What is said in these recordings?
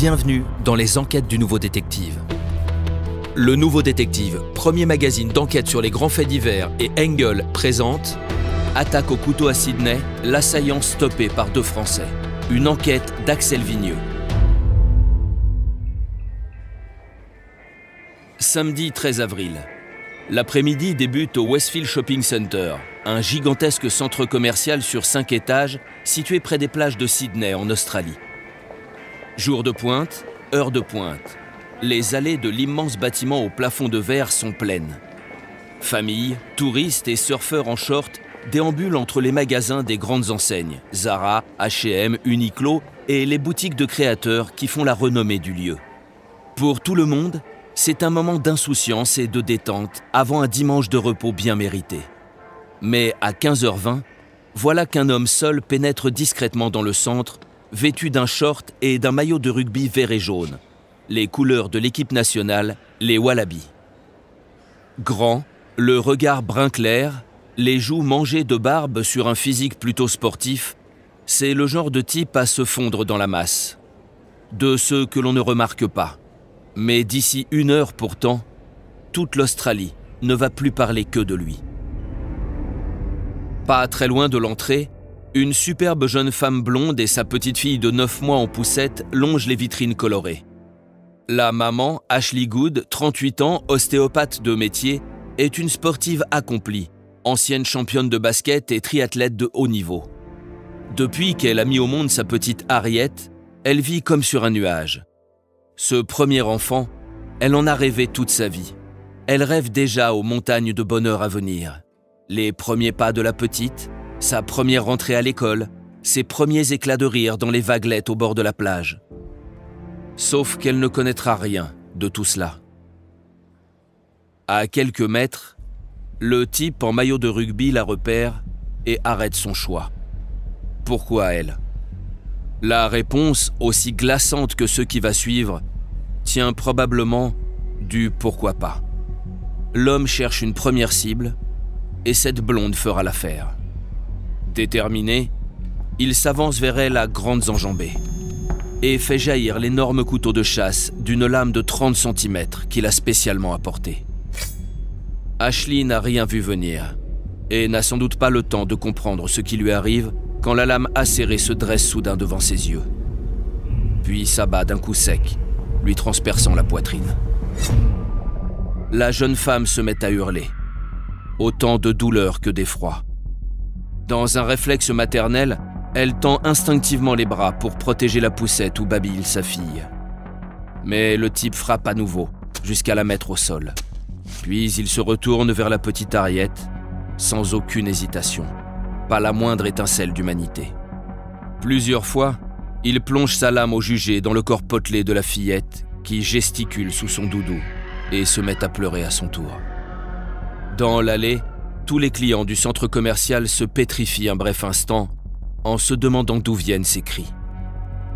Bienvenue dans les enquêtes du Nouveau Détective. Le Nouveau Détective, premier magazine d'enquête sur les grands faits divers, et Engel présente Attaque au couteau à Sydney, l'assaillant stoppé par 2 Français. Une enquête d'Axel Vigneux. Samedi 13 avril. L'après-midi débute au Westfield Shopping Center, un gigantesque centre commercial sur 5 étages situé près des plages de Sydney en Australie. Jour de pointe, heure de pointe. Les allées de l'immense bâtiment au plafond de verre sont pleines. Familles, touristes et surfeurs en short déambulent entre les magasins des grandes enseignes, Zara, H&M, Uniqlo et les boutiques de créateurs qui font la renommée du lieu. Pour tout le monde, c'est un moment d'insouciance et de détente avant un dimanche de repos bien mérité. Mais à 15h20, voilà qu'un homme seul pénètre discrètement dans le centre, vêtu d'un short et d'un maillot de rugby vert et jaune, les couleurs de l'équipe nationale, les Wallabies. Grand, le regard brun clair, les joues mangées de barbe sur un physique plutôt sportif, c'est le genre de type à se fondre dans la masse. De ceux que l'on ne remarque pas. Mais d'ici 1 heure pourtant, toute l'Australie ne va plus parler que de lui. Pas très loin de l'entrée, une superbe jeune femme blonde et sa petite fille de 9 mois en poussette longent les vitrines colorées. La maman, Ashley Good, 38 ans, ostéopathe de métier, est une sportive accomplie, ancienne championne de basket et triathlète de haut niveau. Depuis qu'elle a mis au monde sa petite Harriet, elle vit comme sur un nuage. Ce premier enfant, elle en a rêvé toute sa vie. Elle rêve déjà aux montagnes de bonheur à venir. Les premiers pas de la petite, sa première rentrée à l'école, ses premiers éclats de rire dans les vaguelettes au bord de la plage. Sauf qu'elle ne connaîtra rien de tout cela. À quelques mètres, le type en maillot de rugby la repère et arrête son choix. Pourquoi elle ? La réponse, aussi glaçante que ce qui va suivre, tient probablement du pourquoi pas. L'homme cherche une première cible et cette blonde fera l'affaire. Déterminé, il s'avance vers elle à grandes enjambées et fait jaillir l'énorme couteau de chasse d'une lame de 30 cm qu'il a spécialement apporté. Ashley n'a rien vu venir et n'a sans doute pas le temps de comprendre ce qui lui arrive quand la lame acérée se dresse soudain devant ses yeux. Puis s'abat d'un coup sec, lui transperçant la poitrine. La jeune femme se met à hurler, autant de douleur que d'effroi. Dans un réflexe maternel, elle tend instinctivement les bras pour protéger la poussette où babille sa fille. Mais le type frappe à nouveau, jusqu'à la mettre au sol. Puis il se retourne vers la petite Harriet, sans aucune hésitation, pas la moindre étincelle d'humanité. Plusieurs fois, il plonge sa lame au jugé dans le corps potelé de la fillette, qui gesticule sous son doudou et se met à pleurer à son tour. Dans l'allée, tous les clients du centre commercial se pétrifient un bref instant en se demandant d'où viennent ces cris.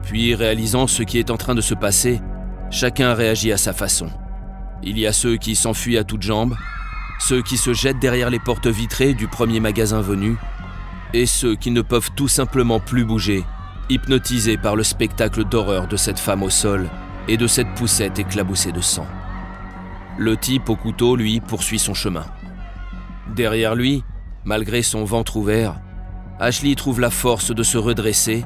Puis, réalisant ce qui est en train de se passer, chacun réagit à sa façon. Il y a ceux qui s'enfuient à toutes jambes, ceux qui se jettent derrière les portes vitrées du premier magasin venu, et ceux qui ne peuvent tout simplement plus bouger, hypnotisés par le spectacle d'horreur de cette femme au sol et de cette poussette éclaboussée de sang. Le type au couteau, lui, poursuit son chemin. Derrière lui, malgré son ventre ouvert, Ashley trouve la force de se redresser,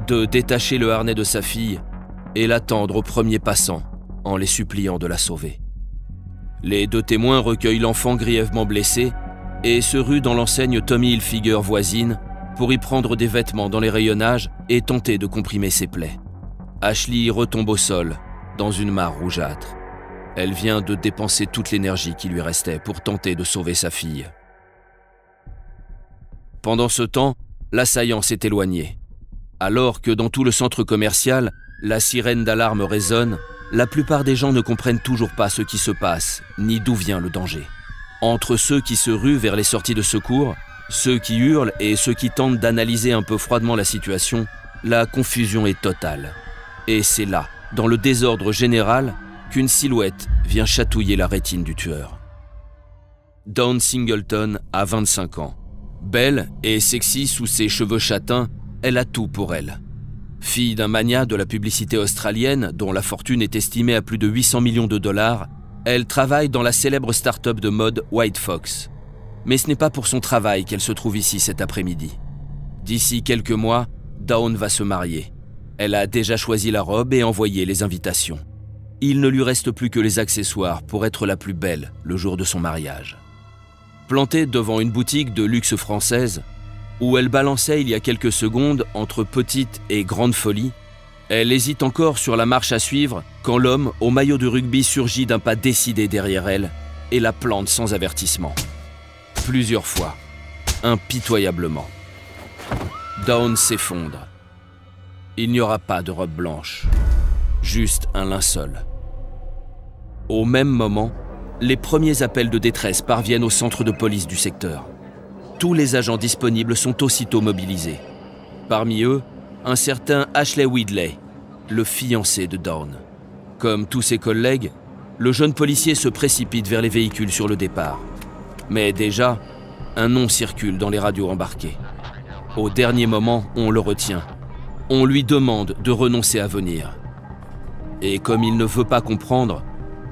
de détacher le harnais de sa fille et l'attendre au premier passant en les suppliant de la sauver. Les 2 témoins recueillent l'enfant grièvement blessé et se ruent dans l'enseigne Tommy Hilfiger voisine pour y prendre des vêtements dans les rayonnages et tenter de comprimer ses plaies. Ashley retombe au sol, dans une mare rougeâtre. Elle vient de dépenser toute l'énergie qui lui restait pour tenter de sauver sa fille. Pendant ce temps, l'assaillant s'est éloigné. Alors que dans tout le centre commercial, la sirène d'alarme résonne, la plupart des gens ne comprennent toujours pas ce qui se passe, ni d'où vient le danger. Entre ceux qui se ruent vers les sorties de secours, ceux qui hurlent et ceux qui tentent d'analyser un peu froidement la situation, la confusion est totale. Et c'est là, dans le désordre général, qu'une silhouette vient chatouiller la rétine du tueur. Dawn Singleton a 25 ans. Belle et sexy sous ses cheveux châtains, elle a tout pour elle. Fille d'un magnat de la publicité australienne, dont la fortune est estimée à plus de 800 millions de dollars, elle travaille dans la célèbre start-up de mode White Fox. Mais ce n'est pas pour son travail qu'elle se trouve ici cet après-midi. D'ici quelques mois, Dawn va se marier. Elle a déjà choisi la robe et envoyé les invitations. Il ne lui reste plus que les accessoires pour être la plus belle le jour de son mariage. Plantée devant une boutique de luxe française, où elle balançait il y a quelques secondes entre petite et grande folie, elle hésite encore sur la marche à suivre quand l'homme au maillot de rugby surgit d'un pas décidé derrière elle et la plante sans avertissement. Plusieurs fois, impitoyablement. Dawn s'effondre. Il n'y aura pas de robe blanche, juste un linceul. Au même moment, les premiers appels de détresse parviennent au centre de police du secteur. Tous les agents disponibles sont aussitôt mobilisés. Parmi eux, un certain Ashley Widley, le fiancé de Dawn. Comme tous ses collègues, le jeune policier se précipite vers les véhicules sur le départ. Mais déjà, un nom circule dans les radios embarquées. Au dernier moment, on le retient. On lui demande de renoncer à venir. Et comme il ne veut pas comprendre,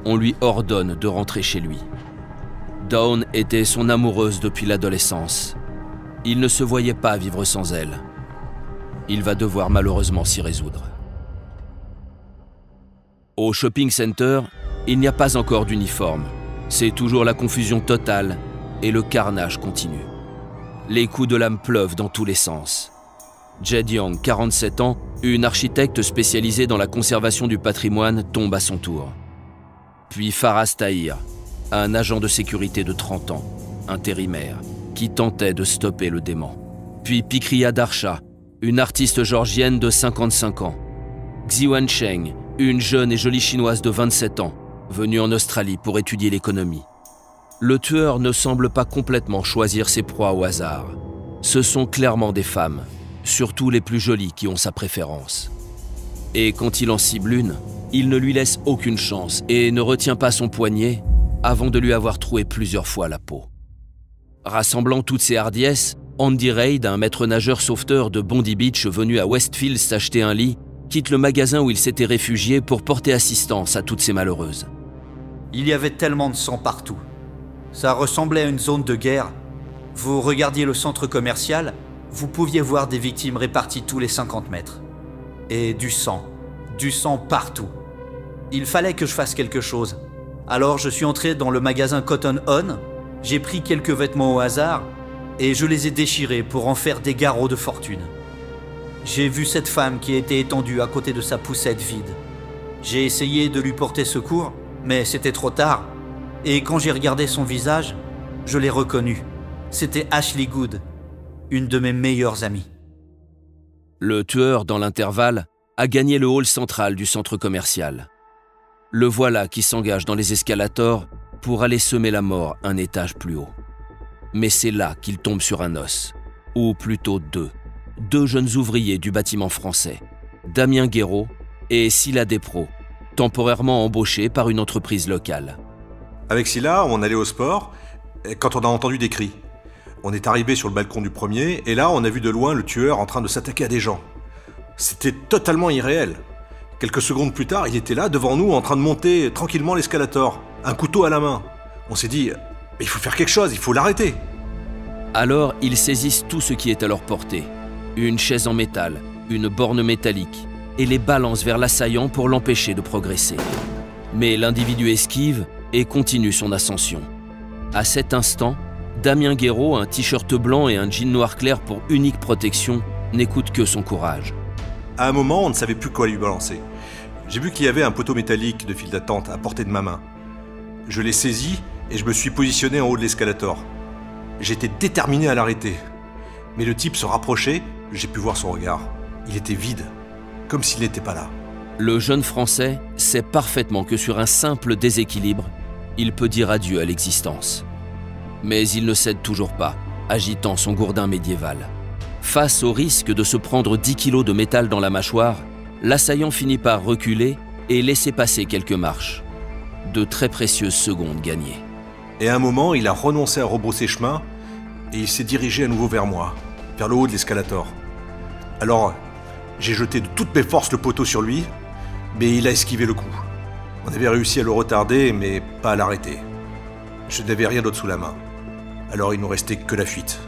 on lui ordonne de rentrer chez lui. Dawn était son amoureuse depuis l'adolescence. Il ne se voyait pas vivre sans elle. Il va devoir malheureusement s'y résoudre. Au shopping center, il n'y a pas encore d'uniforme. C'est toujours la confusion totale et le carnage continue. Les coups de lame pleuvent dans tous les sens. Jed Young, 47 ans, une architecte spécialisée dans la conservation du patrimoine, tombe à son tour. Puis Faraz Tahir, un agent de sécurité de 30 ans, intérimaire, qui tentait de stopper le démon. Puis Pikriya Darsha, une artiste georgienne de 55 ans. Xiwan Cheng, une jeune et jolie chinoise de 27 ans, venue en Australie pour étudier l'économie. Le tueur ne semble pas complètement choisir ses proies au hasard. Ce sont clairement des femmes, surtout les plus jolies qui ont sa préférence. Et quand il en cible une, il ne lui laisse aucune chance et ne retient pas son poignet avant de lui avoir troué plusieurs fois la peau. Rassemblant toutes ses hardiesses, Andy Reid, un maître nageur sauveteur de Bondi Beach venu à Westfield s'acheter un lit, quitte le magasin où il s'était réfugié pour porter assistance à toutes ces malheureuses. Il y avait tellement de sang partout. Ça ressemblait à une zone de guerre. Vous regardiez le centre commercial, vous pouviez voir des victimes réparties tous les 50 mètres. Et du sang partout. Il fallait que je fasse quelque chose. Alors je suis entré dans le magasin Cotton On, j'ai pris quelques vêtements au hasard et je les ai déchirés pour en faire des garrots de fortune. J'ai vu cette femme qui était étendue à côté de sa poussette vide. J'ai essayé de lui porter secours, mais c'était trop tard. Et quand j'ai regardé son visage, je l'ai reconnue. C'était Ashley Good, une de mes meilleures amies. Le tueur, dans l'intervalle, a gagné le hall central du centre commercial. Le voilà qui s'engage dans les escalators pour aller semer la mort un étage plus haut. Mais c'est là qu'il tombe sur un os, ou plutôt deux jeunes ouvriers du bâtiment français, Damien Guéraud et Silla Despro, temporairement embauchés par une entreprise locale. Avec Silla, on allait au sport quand on a entendu des cris. On est arrivé sur le balcon du premier et là, on a vu de loin le tueur en train de s'attaquer à des gens. C'était totalement irréel. Quelques secondes plus tard, il était là, devant nous, en train de monter tranquillement l'escalator, un couteau à la main. On s'est dit, il faut faire quelque chose, il faut l'arrêter. Alors, ils saisissent tout ce qui est à leur portée. Une chaise en métal, une borne métallique, et les balancent vers l'assaillant pour l'empêcher de progresser. Mais l'individu esquive et continue son ascension. À cet instant, Damien Guéraud, un t-shirt blanc et un jean noir clair pour unique protection, n'écoute que son courage. À un moment, on ne savait plus quoi lui balancer. J'ai vu qu'il y avait un poteau métallique de file d'attente à portée de ma main. Je l'ai saisi et je me suis positionné en haut de l'escalator. J'étais déterminé à l'arrêter. Mais le type se rapprochait, j'ai pu voir son regard. Il était vide, comme s'il n'était pas là. Le jeune Français sait parfaitement que sur un simple déséquilibre, il peut dire adieu à l'existence. Mais il ne cède toujours pas, agitant son gourdin médiéval. Face au risque de se prendre 10 kilos de métal dans la mâchoire, l'assaillant finit par reculer et laisser passer quelques marches. De très précieuses secondes gagnées. Et à un moment, il a renoncé à rebrousser chemin et il s'est dirigé à nouveau vers moi, vers le haut de l'escalator. Alors, J'ai jeté de toutes mes forces le poteau sur lui, mais il a esquivé le coup. On avait réussi à le retarder, mais pas à l'arrêter. Je n'avais rien d'autre sous la main. Alors il nous restait que la fuite.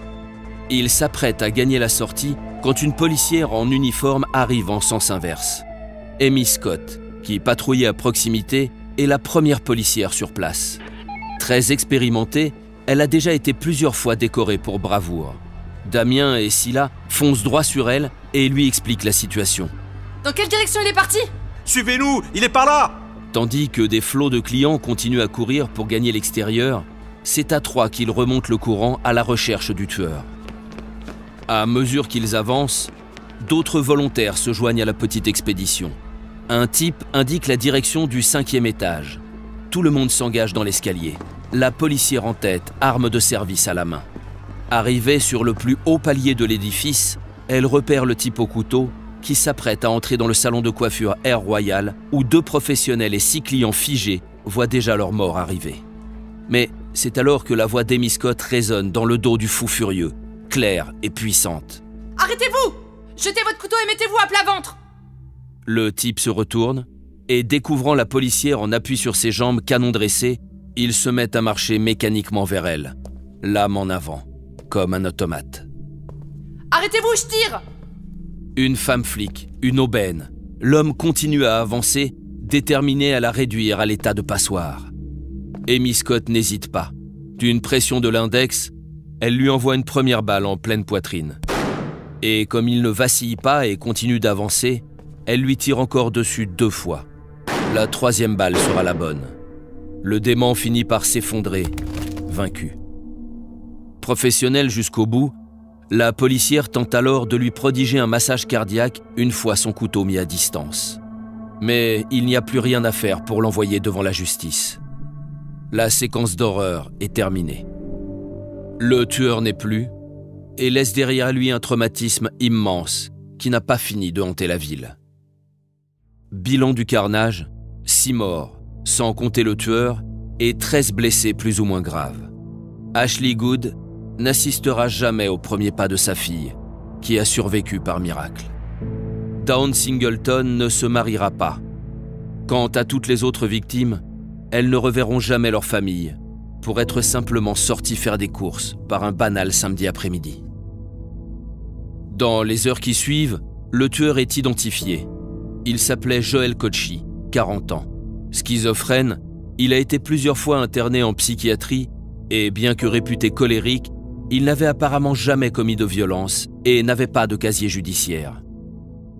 Il s'apprête à gagner la sortie quand une policière en uniforme arrive en sens inverse. Amy Scott, qui patrouillait à proximité, est la première policière sur place. Très expérimentée, elle a déjà été plusieurs fois décorée pour bravoure. Damien et Scylla foncent droit sur elle et lui expliquent la situation. Dans quelle direction il est parti? Suivez-nous, il est par là! Tandis que des flots de clients continuent à courir pour gagner l'extérieur, c'est à trois qu'ils remontent le courant à la recherche du tueur. À mesure qu'ils avancent, d'autres volontaires se joignent à la petite expédition. Un type indique la direction du 5e étage. Tout le monde s'engage dans l'escalier. La policière en tête, arme de service à la main. Arrivée sur le plus haut palier de l'édifice, elle repère le type au couteau qui s'apprête à entrer dans le salon de coiffure Air Royal où 2 professionnels et 6 clients figés voient déjà leur mort arriver. Mais c'est alors que la voix d'Amy Scott résonne dans le dos du fou furieux, claire et puissante. « Arrêtez-vous! Jetez votre couteau et mettez-vous à plat ventre !» Le type se retourne et, découvrant la policière en appui sur ses jambes, canon dressé, il se met à marcher mécaniquement vers elle, l'âme en avant, comme un automate. « Arrêtez-vous, je tire !» Une femme flic, une aubaine. L'homme continue à avancer, déterminé à la réduire à l'état de passoire. Amy Scott n'hésite pas. D'une pression de l'index, elle lui envoie une première balle en pleine poitrine. Et comme il ne vacille pas et continue d'avancer, elle lui tire encore dessus 2 fois. La 3e balle sera la bonne. Le dément finit par s'effondrer, vaincu. Professionnelle jusqu'au bout, la policière tente alors de lui prodiger un massage cardiaque une fois son couteau mis à distance. Mais il n'y a plus rien à faire pour l'envoyer devant la justice. La séquence d'horreur est terminée. Le tueur n'est plus et laisse derrière lui un traumatisme immense qui n'a pas fini de hanter la ville. Bilan du carnage, 6 morts, sans compter le tueur, et 13 blessés plus ou moins graves. Ashley Good n'assistera jamais au premier pas de sa fille, qui a survécu par miracle. Dawn Singleton ne se mariera pas. Quant à toutes les autres victimes, elles ne reverront jamais leur famille, pour être simplement sorties faire des courses par un banal samedi après-midi. Dans les heures qui suivent, le tueur est identifié. Il s'appelait Joel Kochi, 40 ans. Schizophrène, il a été plusieurs fois interné en psychiatrie et bien que réputé colérique, il n'avait apparemment jamais commis de violence et n'avait pas de casier judiciaire.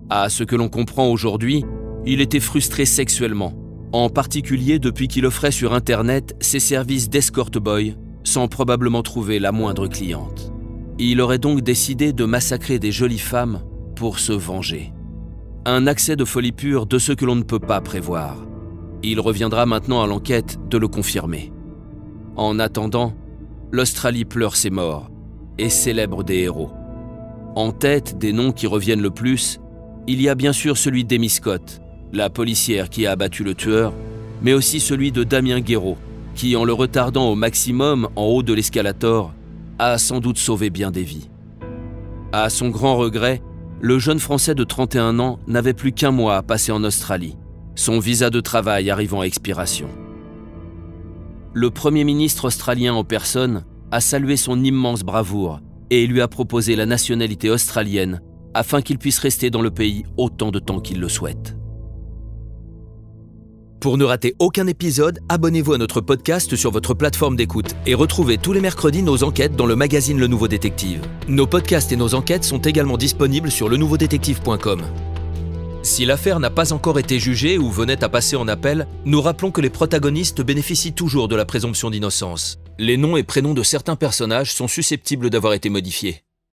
À ce que l'on comprend aujourd'hui, il était frustré sexuellement, en particulier depuis qu'il offrait sur Internet ses services d'escort boy sans probablement trouver la moindre cliente. Il aurait donc décidé de massacrer des jolies femmes pour se venger. Un accès de folie pure de ce que l'on ne peut pas prévoir. Il reviendra maintenant à l'enquête de le confirmer. En attendant, l'Australie pleure ses morts et célèbre des héros. En tête des noms qui reviennent le plus, il y a bien sûr celui d'Amy Scott, la policière qui a abattu le tueur, mais aussi celui de Damien Guéraud, qui, en le retardant au maximum en haut de l'escalator, a sans doute sauvé bien des vies. À son grand regret, le jeune Français de 31 ans n'avait plus qu'1 mois à passer en Australie, son visa de travail arrivant à expiration. Le Premier ministre australien en personne a salué son immense bravoure et lui a proposé la nationalité australienne afin qu'il puisse rester dans le pays autant de temps qu'il le souhaite. Pour ne rater aucun épisode, abonnez-vous à notre podcast sur votre plateforme d'écoute et retrouvez tous les mercredis nos enquêtes dans le magazine Le Nouveau Détective. Nos podcasts et nos enquêtes sont également disponibles sur lenouveaudétective.com. Si l'affaire n'a pas encore été jugée ou venait à passer en appel, nous rappelons que les protagonistes bénéficient toujours de la présomption d'innocence. Les noms et prénoms de certains personnages sont susceptibles d'avoir été modifiés.